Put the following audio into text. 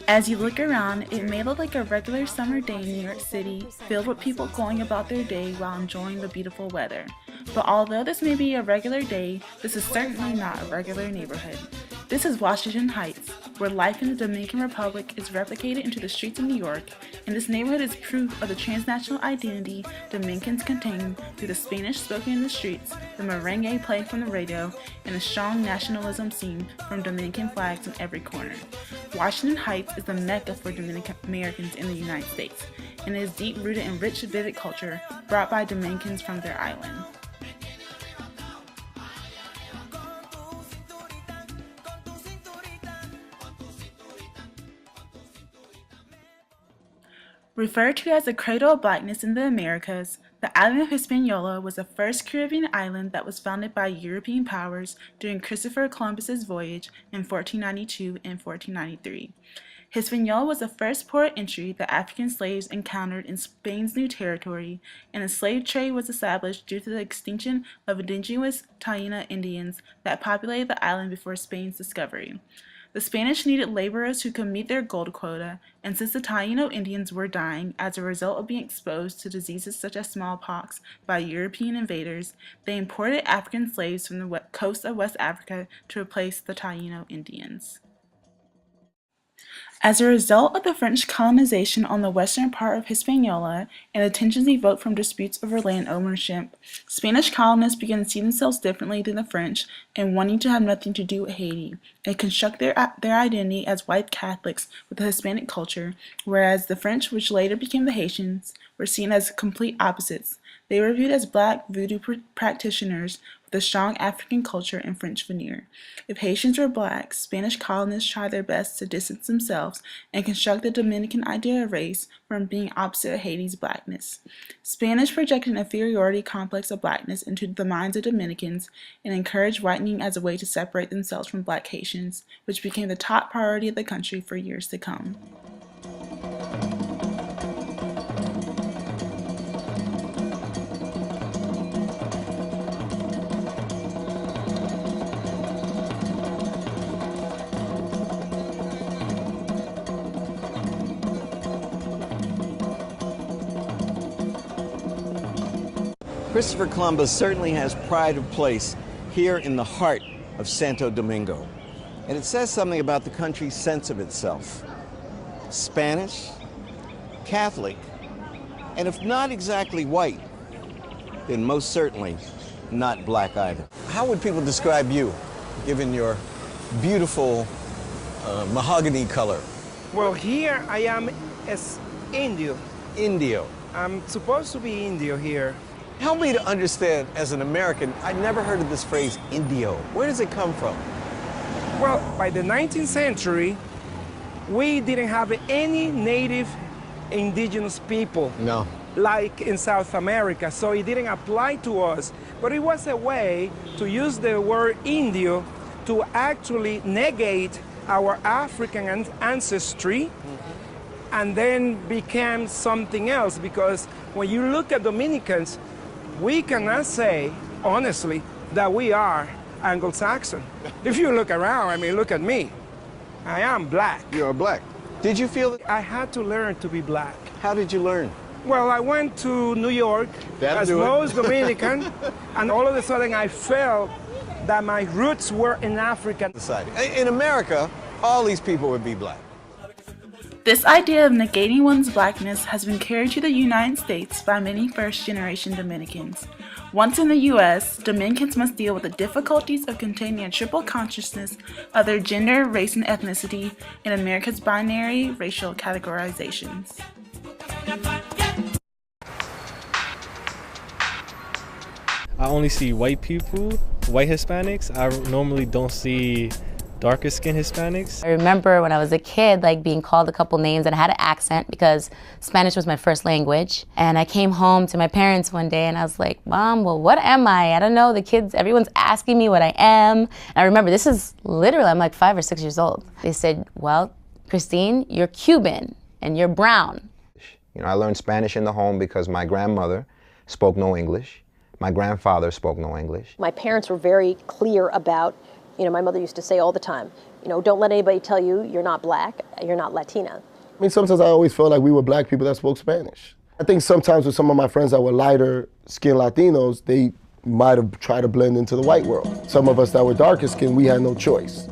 As you look around, it may look like a regular summer day in New York City, filled with people going about their day while enjoying the beautiful weather. But although this may be a regular day, this is certainly not a regular neighborhood. This is Washington Heights, where life in the Dominican Republic is replicated into the streets of New York, and this neighborhood is proof of the transnational identity Dominicans contain through the Spanish spoken in the streets, the merengue played from the radio, and the strong nationalism seen from Dominican flags in every corner. Washington Heights is the mecca for Dominican Americans in the United States, and it is deep-rooted in rich, vivid culture brought by Dominicans from their island. Referred to as the cradle of blackness in the Americas, the island of Hispaniola was the first Caribbean island that was founded by European powers during Christopher Columbus's voyage in 1492 and 1493. Hispaniola was the first port of entry that African slaves encountered in Spain's new territory, and a slave trade was established due to the extinction of indigenous Taíno Indians that populated the island before Spain's discovery. The Spanish needed laborers who could meet their gold quota, and since the Taíno Indians were dying as a result of being exposed to diseases such as smallpox by European invaders, they imported African slaves from the coast of West Africa to replace the Taíno Indians. As a result of the French colonization on the western part of Hispaniola and the tensions evoked from disputes over land ownership, Spanish colonists began to see themselves differently than the French and wanting to have nothing to do with Haiti and construct their identity as white Catholics with the Hispanic culture, whereas the French, which later became the Haitians, were seen as complete opposites. They were viewed as black voodoo practitioners with a strong African culture and French veneer. If Haitians were black, Spanish colonists tried their best to distance themselves and construct the Dominican idea of race from being opposite of Haiti's blackness. Spanish projected an inferiority complex of blackness into the minds of Dominicans and encouraged whitening as a way to separate themselves from black Haitians, which became the top priority of the country for years to come. Christopher Columbus certainly has pride of place here in the heart of Santo Domingo. And it says something about the country's sense of itself. Spanish, Catholic, and if not exactly white, then most certainly not black either. How would people describe you, given your beautiful mahogany color? Well, here I am as Indio. Indio. I'm supposed to be Indio here. Help me to understand, as an American, I'd never heard of this phrase, Indio. Where does it come from? Well, by the 19th century, we didn't have any native indigenous people. No. Like in South America, so it didn't apply to us. But it was a way to use the word Indio to actually negate our African ancestry and then became something else, because when you look at Dominicans, we cannot say, honestly, that we are Anglo-Saxon. If you look around, I mean, look at me. I am black. You're black. Did you feel that? I had to learn to be black. How did you learn? Well, I went to New York as most Dominican, and all of a sudden I felt that my roots were in African society. In America, all these people would be black. This idea of negating one's blackness has been carried to the United States by many first-generation Dominicans. Once in the U.S., Dominicans must deal with the difficulties of containing a triple consciousness of their gender, race, and ethnicity in America's binary racial categorizations. I only see white people, white Hispanics. I normally don't see darker skinned Hispanics. I remember when I was a kid, like being called a couple names, and I had an accent because Spanish was my first language. And I came home to my parents one day and I was like, Mom, well, what am I? I don't know, the kids, everyone's asking me what I am. And I remember this is literally, I'm like 5 or 6 years old. They said, well, Christine, you're Cuban and you're brown. You know, I learned Spanish in the home because my grandmother spoke no English. My grandfather spoke no English. My parents were very clear about, you know, my mother used to say all the time, You know, don't let anybody tell you you're not black, you're not Latina. I mean, sometimes I always felt like we were black people that spoke Spanish. I think sometimes with some of my friends that were lighter skinned Latinos, they might have tried to blend into the white world. Some of us that were darker skinned, we had no choice.